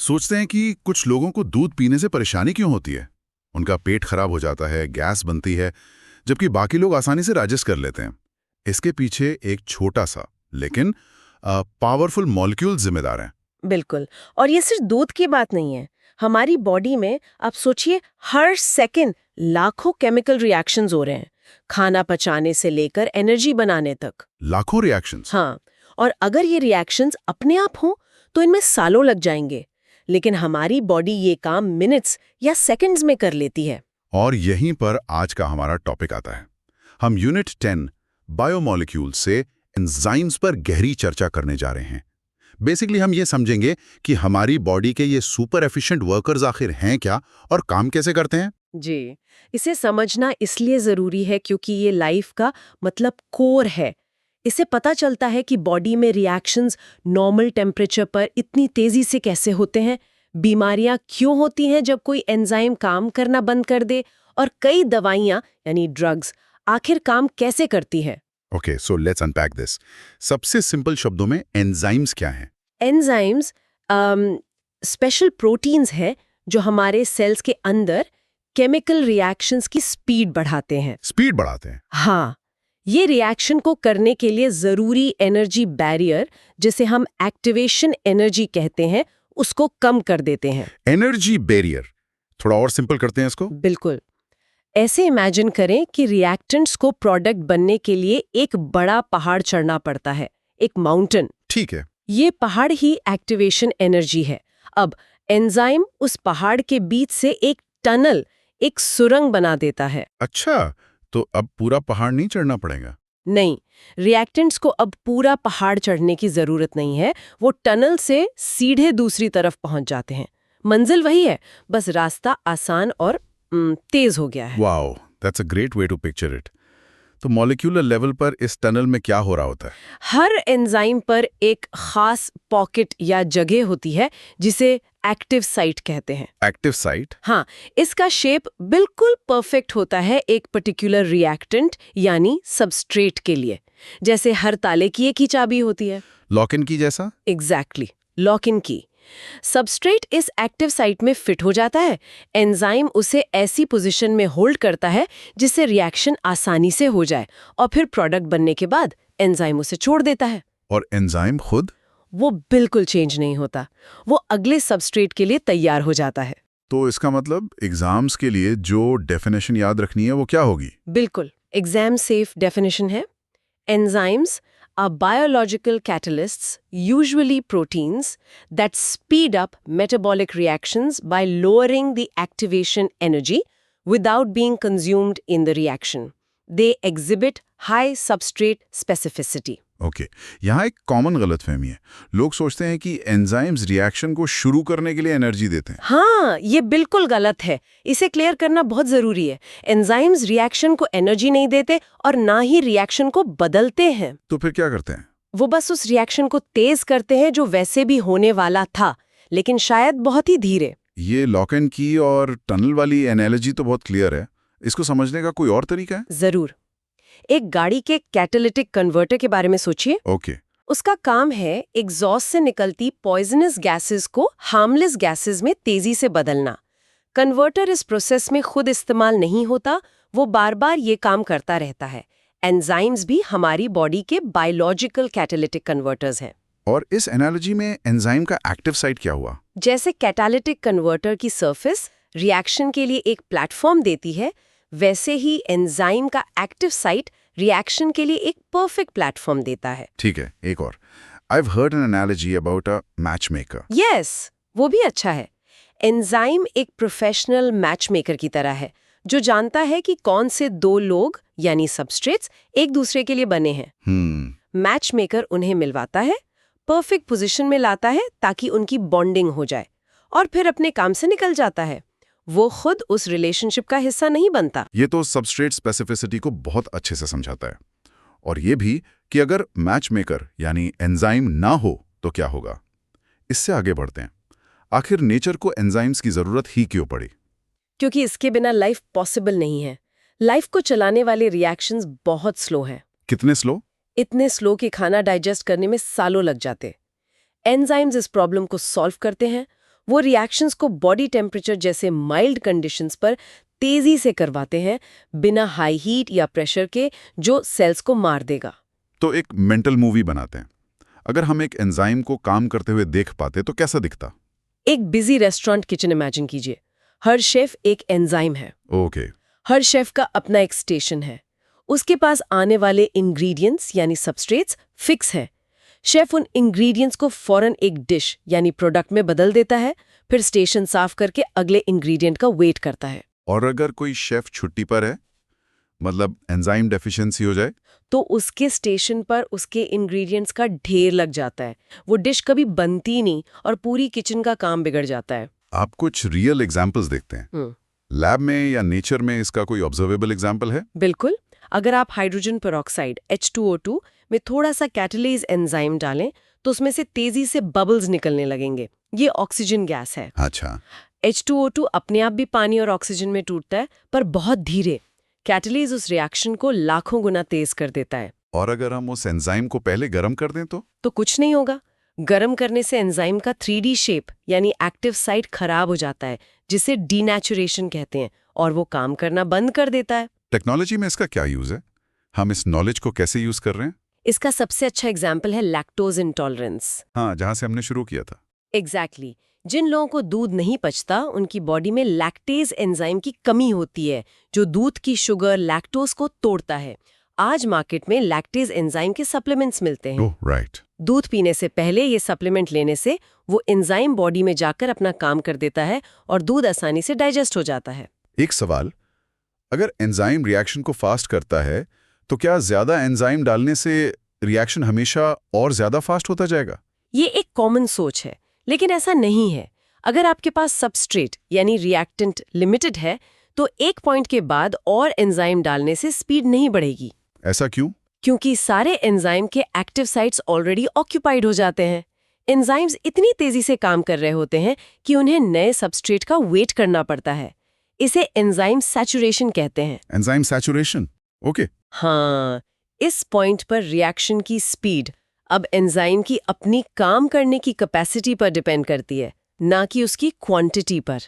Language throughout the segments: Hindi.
सोचते हैं कि कुछ लोगों को दूध पीने से परेशानी क्यों होती है। उनका पेट खराब हो जाता है, गैस बनती है, जबकि बाकी लोग आसानी से डाइजेस्ट कर लेते हैं। इसके पीछे एक छोटा सा लेकिन पावरफुल मॉलिक्यूल जिम्मेदार हैं। बिल्कुल। और ये सिर्फ दूध की बात नहीं है। हमारी बॉडी में आप सोचिए हर सेकंड लाखों केमिकल रिएक्शंस हो रहे हैं, खाना पचाने से लेकर एनर्जी बनाने तक। लाखों रिएक्शंस। हाँ, और अगर ये रिएक्शंस अपने आप हों तो इनमें सालों लग जाएंगे, लेकिन हमारी बॉडी ये काम मिनट्स या सेकंड्स में कर लेती है। और यहीं पर आज का हमारा टॉपिक आता है। हम यूनिट 10 बायोमॉलिक्यूल से एंजाइम्स पर गहरी चर्चा करने जा रहे हैं। बेसिकली हम ये समझेंगे कि हमारी बॉडी के ये सुपर एफिशिएंट वर्कर्स आखिर हैं क्या और काम कैसे करते हैं। जी, इसे समझना इसलिए जरूरी है क्योंकि ये लाइफ का मतलब कोर है। इससे पता चलता है कि बॉडी में रिएक्शंस नॉर्मल टेम्परेचर पर इतनी तेजी से कैसे होते हैं, बीमारियां क्यों होती हैं जब कोई एंजाइम काम करना बंद कर दे, और कई दवाइयां यानी ड्रग्स आखिर काम कैसे करती है। Okay, so let's unpack this. सबसे सिंपल शब्दों में एंजाइम्स क्या हैं? एंजाइम्स स्पेशल प्रोटीन्स हैं जो हमारे सेल्स के अंदर केमिकल रिएक्शंस की स्पीड बढ़ाते हैं। स्पीड बढ़ाते हैं। हाँ, ये रिएक्शन को करने के लिए जरूरी एनर्जी बैरियर, जिसे हम एक्टिवेशन एनर्जी कहते हैं, उसको कम कर देते हैं। एनर्जी बैरियर, थोड़ा और सिंपल करते हैं इसको। बिल्कुल। ऐसे इमेजिन करें कि रिएक्टेंट्स को प्रोडक्ट बनने के लिए एक बड़ा पहाड़ चढ़ना पड़ता है, एक माउंटेन। ठीक है। ये पहाड़ ही एक्टिवेशन एनर्जी है। अब एंजाइम उस पहाड़ के बीच से एक टनल, एक सुरंग बना देता है। अच्छा, तो अब पूरा पहाड़ नहीं चढ़ना पड़ेगा? नहीं, रिएक्टेंट्स को अब पूरा पहाड़ चढ़ने की जरूरत नहीं है। वो टनल से सीधे दूसरी तरफ पहुंच जाते हैं। मंजिल वही है, बस रास्ता आसान और तेज हो गया है। Wow, that's a great way to picture it. तो मॉलिक्यूलर लेवल पर इस टनल में क्या हो रहा होता है? हर एंजाइम पर एक खास पॉकेट या जगह होती है जिसे एक्टिव साइट कहते हैं। Active site? हाँ, इसका शेप बिल्कुल परफेक्ट होता है एक पर्टिकुलर रिएक्टेंट यानी सबस्ट्रेट के लिए, जैसे हर ताले की एक ही चाबी होती है। लॉक इन की जैसा? एग्जैक्टली, लॉक इन की। सबस्ट्रेट इस एक्टिव साइट में फिट हो जाता है, एंजाइम उसे ऐसी पोजीशन में होल्ड करता है जिससे रिएक्शन आसानी से हो जाए, और फिर प्रोडक्ट बनने के बाद एंजाइम उसे छोड़ देता है। और एंजाइम खुद? वो बिल्कुल चेंज नहीं होता, वो अगले सबस्ट्रेट के लिए तैयार हो जाता है। तो इसका मतलब एग्जाम्स के लिए जो डेफिनेशन याद रखनी है वो क्या होगी? बिल्कुल, एग्जाम सेफ डेफिनेशन है। Enzymes are biological catalysts, usually proteins, that speed up metabolic reactions by lowering the activation energy without being consumed in the reaction. They exhibit high substrate specificity. Okay, यहाँ एक कॉमन गलतफहमी है। लोग सोचते हैं कि एंजाइम्स रिएक्शन को शुरू करने के लिए एनर्जी देते हैं। हाँ, ये बिल्कुल गलत है। इसे क्लियर करना बहुत जरूरी है। एंजाइम्स रिएक्शन को एनर्जी नहीं देते और ना ही रिएक्शन को बदलते हैं। तो फिर क्या करते हैं? वो बस उस रिएक्शन को तेज करते हैं जो वैसे भी होने वाला था, लेकिन शायद बहुत ही धीरे। ये लॉक एंड की और टनल वाली एनालॉजी तो बहुत क्लियर है। इसको समझने का कोई और तरीका है? जरूर। एक गाड़ी के कैटालिटिक कन्वर्टर के बारे में सोचिए। ओके। उसका काम है एग्जॉस्ट से निकलती पॉइजनस गैसेस को हार्मलेस गैसेस में तेजी से बदलना। कन्वर्टर इस प्रोसेस में खुद इस्तेमाल नहीं होता, वो बार बार ये काम करता रहता है। एंजाइम्स भी हमारी बॉडी के बायोलॉजिकल कैटालिटिक कन्वर्टर्स हैं। और इस एनालॉजी में एंजाइम का एक्टिव साइट क्या हुआ? जैसे कैटालिटिक कन्वर्टर की सरफेस रिएक्शन के लिए एक प्लेटफॉर्म देती है, वैसे ही एंजाइम का एक्टिव साइट रिएक्शन के लिए एक परफेक्ट प्लेटफॉर्म देता है। ठीक है, एक और। I've heard an analogy about a matchmaker. Yes, वो भी अच्छा है। एंजाइम एक प्रोफेशनल मैचमेकर की तरह है, जो जानता है कि कौन से दो लोग यानी सबस्ट्रेट्स एक दूसरे के लिए बने हैं। मैचमेकर उन्हें मिलवाता है, परफेक्ट पोजीशन में लाता है ताकि उनकी बॉन्डिंग हो जाए, और फिर अपने काम से निकल जाता है। वो खुद उस रिलेशनशिप का हिस्सा नहीं बनता। ये तो सबस्ट्रेट स्पेसिफिसिटी को बहुत अच्छे से समझाता है। और ये भी कि अगर मैचमेकर यानी एंजाइम ना हो तो क्या होगा। इससे आगे बढ़ते हैं। आखिर नेचर को एंजाइम्स की जरूरत ही क्यों पड़ी? क्योंकि इसके बिना लाइफ पॉसिबल नहीं है। लाइफ को चलाने वाले रिएक्शंस बहुत स्लो हैं। कितने स्लो? इतने स्लो कि खाना डाइजेस्ट करने में सालों लग जाते। एंजाइम्स इस प्रॉब्लम को सॉल्व करते हैं। वो रिएक्शंस को बॉडी टेम्परेचर जैसे माइल्ड कंडीशंस पर तेजी से करवाते हैं, बिना हाई हीट या प्रेशर के, जो सेल्स को मार देगा। तो एक मेंटल मूवी बनाते हैं। अगर हम एक एंजाइम को काम करते हुए देख पाते तो कैसा दिखता? एक बिजी रेस्टोरेंट किचन इमेजिन कीजिए। हर शेफ एक एंजाइम है। ओके। हर शेफ का अपना एक स्टेशन है। उसके पास आने वाले इंग्रेडिएंट्स यानी सबस्ट्रेट्स फिक्स हैं। शेफ उन इंग्रेडिएंट्स को फौरन एक डिश यानी प्रोडक्ट में बदल देता है, फिर स्टेशन साफ करके अगले इंग्रेडिएंट का वेट करता है। और अगर कोई शेफ छुट्टी पर है, मतलब एंजाइम डेफिशिएंसी हो जाए, तो उसके स्टेशन पर उसके इंग्रेडिएंट्स का ढेर लग जाता है। वो डिश कभी बनती नहीं और पूरी किचन का काम बिगड़ जाता है। आप कुछ रियल एग्जाम्पल्स देखते हैं लैब में या नेचर में? इसका कोई ऑब्जर्वेबल एग्जाम्पल है? बिल्कुल। अगर आप हाइड्रोजन पेरोक्साइड H2O2 में थोड़ा सा कैटलेज एंजाइम डालें तो उसमें से तेजी से बबल्स निकलने लगेंगे। ये ऑक्सीजन गैस है। अच्छा। H2O2 अपने आप भी पानी और ऑक्सीजन में टूटता है, पर बहुत धीरे। कैटलेज उस रिएक्शन को लाखों गुना तेज कर देता है। और अगर हम उस एंजाइम को पहले गर्म कर दें तो कुछ नहीं होगा। गर्म करने से एंजाइम का 3D शेप यानी एक्टिव साइट खराब हो जाता है, जिसे डीनेचुरेशन कहते हैं, और वो काम करना बंद कर देता है। टेक्नोलॉजी में इसका क्या यूज है? हम इस नॉलेज को कैसे यूज कर रहे हैं? इसका सबसे अच्छा एग्जाम्पल है लैक्टोज इंटॉलरेंस। हाँ, जहां से हमने शुरू किया था। एग्जैक्टली। जिन लोगों को दूध नहीं पचता, उनकी बॉडी में लैक्टेज एंजाइम की कमी होती है, जो दूध की शुगर लैक्टोज को तोड़ता है। आज मार्केट में लैक्टेज एंजाइम के सप्लीमेंट्स मिलते हैं। ओह, राइट। दूध पीने से पहले ये सप्लीमेंट लेने से वो एंजाइम बॉडी में जाकर अपना काम कर देता है और दूध आसानी से डाइजेस्ट हो जाता है। एक सवाल, अगर एंजाइम रिएक्शन को फास्ट करता है तो क्या ज्यादा एंजाइम डालने से रिएक्शन हमेशा और ज्यादा फास्ट होता जाएगा? ये एक कॉमन सोच है, लेकिन ऐसा नहीं है। अगर आपके पास सबस्ट्रेट यानी रिएक्टेंट लिमिटेड है, तो एक पॉइंट के बाद और एंजाइम डालने से स्पीड नहीं बढ़ेगी। ऐसा क्यों? क्योंकि सारे एंजाइम के एक्टिव साइट्स ऑलरेडी ऑक्यूपाइड हो जाते हैं। एंजाइम्स इतनी तेजी से काम कर रहे होते हैं कि उन्हें नए सबस्ट्रेट का वेट करना पड़ता है। इसे एंजाइम सैचुरेशन कहते हैं। Enzyme saturation, okay. हाँ, इस पॉइंट पर रिएक्शन की स्पीड अब एंजाइम की अपनी काम करने की कैपेसिटी पर डिपेंड करती है, ना कि उसकी क्वांटिटी पर।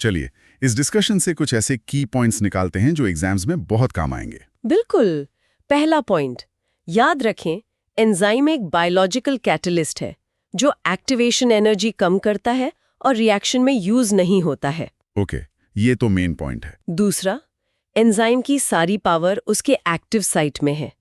चलिए, इस डिस्कशन से कुछ ऐसे की पॉइंट्स निकालते हैं जो एग्जाम्स में बहुत काम आएंगे। बिल्कुल। पहला पॉइंट, याद रखें, एंजाइम एक बायोलॉजिकल कैटलिस्ट है जो एक्टिवेशन एनर्जी कम करता है और रिएक्शन में यूज नहीं होता है। ओके, ये तो मेन पॉइंट है। दूसरा, एंजाइम की सारी पावर उसके एक्टिव साइट में है।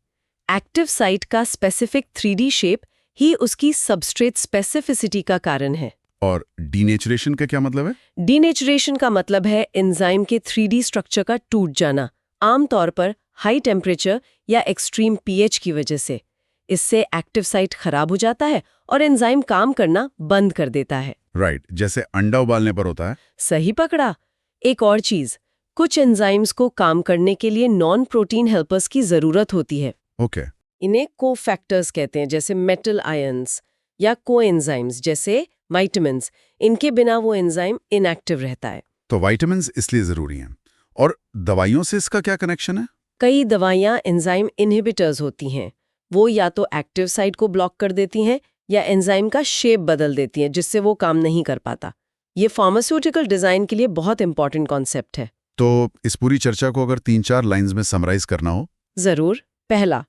एक्टिव साइट का स्पेसिफिक 3D शेप ही उसकी सबस्ट्रेट स्पेसिफिसिटी का कारण है। और डीनेचुरेशन का क्या मतलब है? डीनेचुरेशन का मतलब है एंजाइम के 3D स्ट्रक्चर का टूट जाना, आमतौर पर हाई टेम्परेचर या एक्सट्रीम pH की वजह से। इससे एक्टिव साइट खराब हो जाता है और एंजाइम काम करना बंद कर देता है। राइट, जैसे अंडा उबालने पर होता है। सही पकड़ा। एक और चीज, कुछ एंजाइम्स को काम करने के लिए नॉन प्रोटीन हेल्पर्स की जरूरत होती है। ओके। इन्हें कोफैक्टर्स कहते हैं, जैसे मेटल आयंस, या कोएंजाइम्स जैसे विटामिन्स। इनके बिना वो एंजाइम इनएक्टिव रहता है। तो विटामिन्स इसलिए जरूरी हैं। और दवाइयों से इसका क्या कनेक्शन है? कई दवाइयां एंजाइम इनहिबिटर्स होती हैं। वो या तो एक्टिव साइट को ब्लॉक कर देती हैं या एंजाइम का शेप बदल देती हैं, जिससे वो काम नहीं कर पाता। ये फार्मास्यूटिकल डिजाइन के लिए बहुत इंपॉर्टेंट कॉन्सेप्ट है। तो इस पूरी चर्चा को अगर 3-4 लाइंस में समराइज करना हो? जरूर। पहला,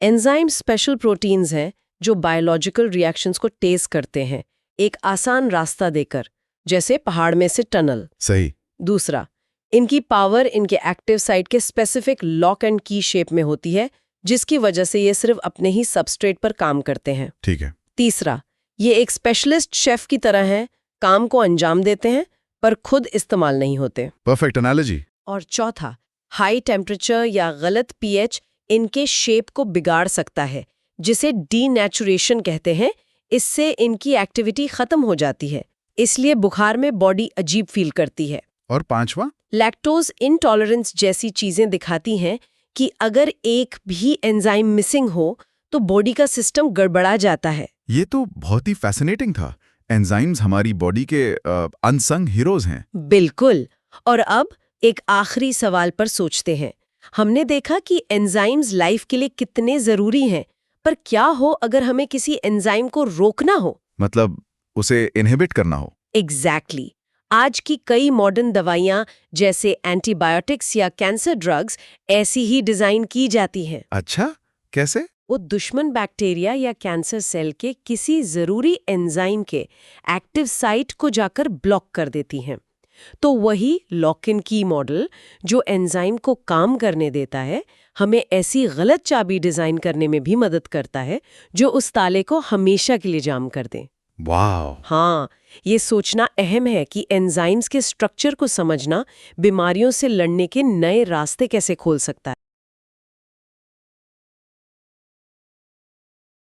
एंजाइम स्पेशल प्रोटीन्स हैं जो बायोलॉजिकल रिएक्शंस को तेज करते हैं, एक आसान रास्ता देकर, जैसे पहाड़ में से टनल। सही। दूसरा, इनकी पावर इनके एक्टिव साइट के स्पेसिफिक लॉक एंड की शेप में होती है, जिसकी वजह से ये सिर्फ अपने ही सबस्ट्रेट पर काम करते हैं। ठीक है। तीसरा, ये एक स्पेशलिस्ट शेफ की तरह हैं, काम को अंजाम देते हैं पर खुद इस्तेमाल नहीं होते। Perfect analogy. और चौथा, हाई टेम्परेचर या गलत pH इनके शेप को बिगाड़ सकता है, जिसे डीनेचुरेशन कहते हैं। इससे इनकी एक्टिविटी खत्म हो जाती है, इसलिए बुखार में बॉडी अजीब फील करती है। और पांचवा, लैक्टोज इंटॉलरेंस जैसी चीजें दिखाती हैं कि अगर एक भी एंजाइम मिसिंग हो तो बॉडी का सिस्टम गड़बड़ा जाता है। ये तो बहुत ही फैसिनेटिंग था। एंजाइम्स हमारी बॉडी के अनसंग हीरोज हैं। बिल्कुल। और अब एक आखिरी सवाल पर सोचते हैं। हमने देखा कि एंजाइम्स लाइफ के लिए कितने जरूरी हैं, पर क्या हो अगर हमें किसी एंजाइम को रोकना हो? मतलब उसे इनहिबिट करना हो? एग्जैक्टली आज की कई मॉडर्न दवाइयाँ जैसे एंटीबायोटिक्स या कैंसर ड्रग्स ऐसी ही डिजाइन की जाती हैं। अच्छा, कैसे? वो दुश्मन बैक्टीरिया या कैंसर सेल के किसी जरूरी एंजाइम के एक्टिव साइट को जाकर ब्लॉक कर देती हैं। तो वही लॉक इन की मॉडल जो एंजाइम को काम करने देता है, हमें ऐसी गलत चाबी डिजाइन करने में भी मदद करता है जो उस ताले को हमेशा के लिए जाम कर दे। वाह! हाँ, ये सोचना अहम है कि एंजाइम्स के स्ट्रक्चर को समझना बीमारियों से लड़ने के नए रास्ते कैसे खोल सकता है।